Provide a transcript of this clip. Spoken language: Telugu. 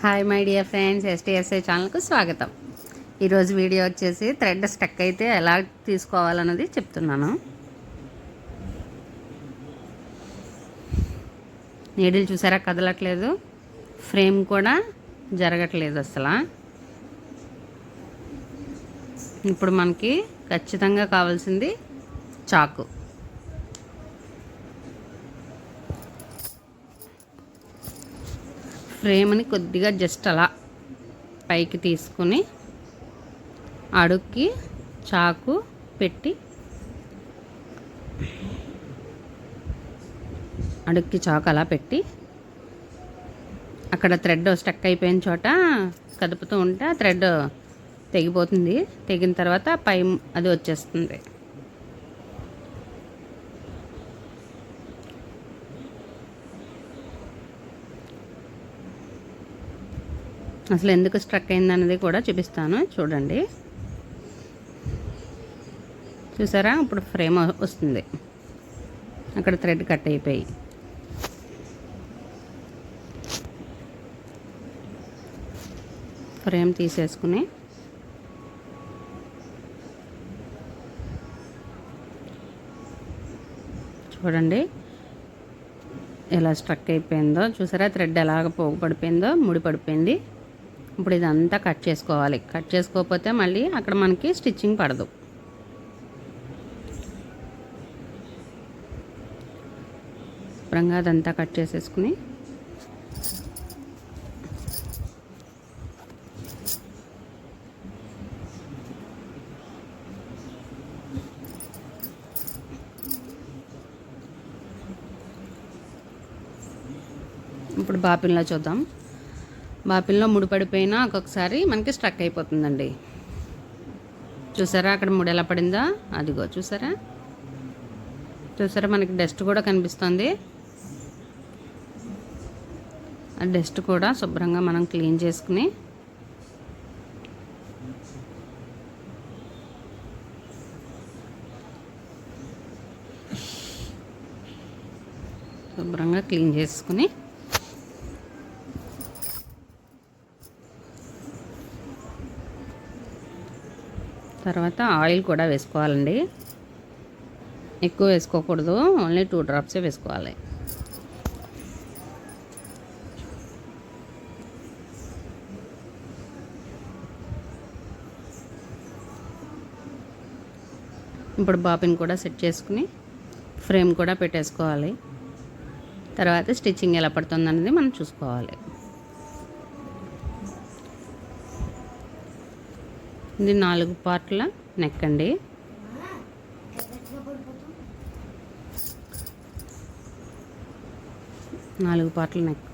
హాయ్ మై డియర్ ఫ్రెండ్స్, ఎస్టీఎస్ఐ ఛానల్కు స్వాగతం. ఈరోజు వీడియో వచ్చేసి థ్రెడ్ స్టక్ అయితే ఎలా తీసుకోవాలన్నది చెప్తున్నాను. నీడిల్ చూసారా, కదలట్లేదు, ఫ్రేమ్ కూడా జరగట్లేదు అసలు. ఇప్పుడు మనకి ఖచ్చితంగా కావాల్సింది చాకు. ఫ్రేమ్ని కొద్దిగా జస్ట్ అలా పైకి తీసుకుని అడుక్కి చాకు పెట్టి అలా పెట్టి అక్కడ థ్రెడ్ స్టక్ అయిపోయిన చోట కదుపుతూ ఉంటే ఆ థ్రెడ్ తెగిపోతుంది. తెగిన తర్వాత పై అది వచ్చేస్తుంది. అసలు ఎందుకు స్ట్రక్ అయిందన్నది కూడా చూపిస్తాను, చూడండి. చూసారా, ఇప్పుడు ఫ్రేమ్ వస్తుంది. అక్కడ థ్రెడ్ కట్ అయిపోయి ఫ్రేమ్ తీసేసుకుని చూడండి ఎలా స్ట్రక్ అయిపోయిందో. చూసారా, థ్రెడ్ ఎలాగ పోగు పడిపోయిందో, ముడి పడిపోయింది. ఇప్పుడు ఇదంతా కట్ చేసుకోవాలి. కట్ చేసుకోకపోతే మళ్ళీ అక్కడ మనకి స్టిచ్చింగ్ పడదు. శుభ్రంగా అదంతా కట్ చేసేసుకుని ఇప్పుడు బాపిన్లో చూద్దాం. బాపిన్లో ముడిపడిపోయినా ఒక్కొక్కసారి మనకి స్ట్రక్ అయిపోతుందండి. చూసారా అక్కడ ముడి ఎలా పడిందో, అదిగో చూసారా. మనకి డస్ట్ కూడా కనిపిస్తుంది. ఆ డస్ట్ కూడా శుభ్రంగా మనం క్లీన్ చేసుకుని తర్వాత ఆయిల్ కూడా వేసుకోవాలండి. ఎక్కువ వేసుకోకూడదు, ఓన్లీ 2 డ్రాప్సే వేసుకోవాలి. ఇప్పుడు బాపిన్ కూడా సెట్ చేసుకుని ఫ్రేమ్ కూడా పెట్టేసుకోవాలి. తర్వాత స్టిచ్చింగ్ ఎలా పడుతుందనేది మనం చూసుకోవాలి. ఇది 4 పార్ట్ల నెక్ అండి. 4 పార్ట్ల నెక్.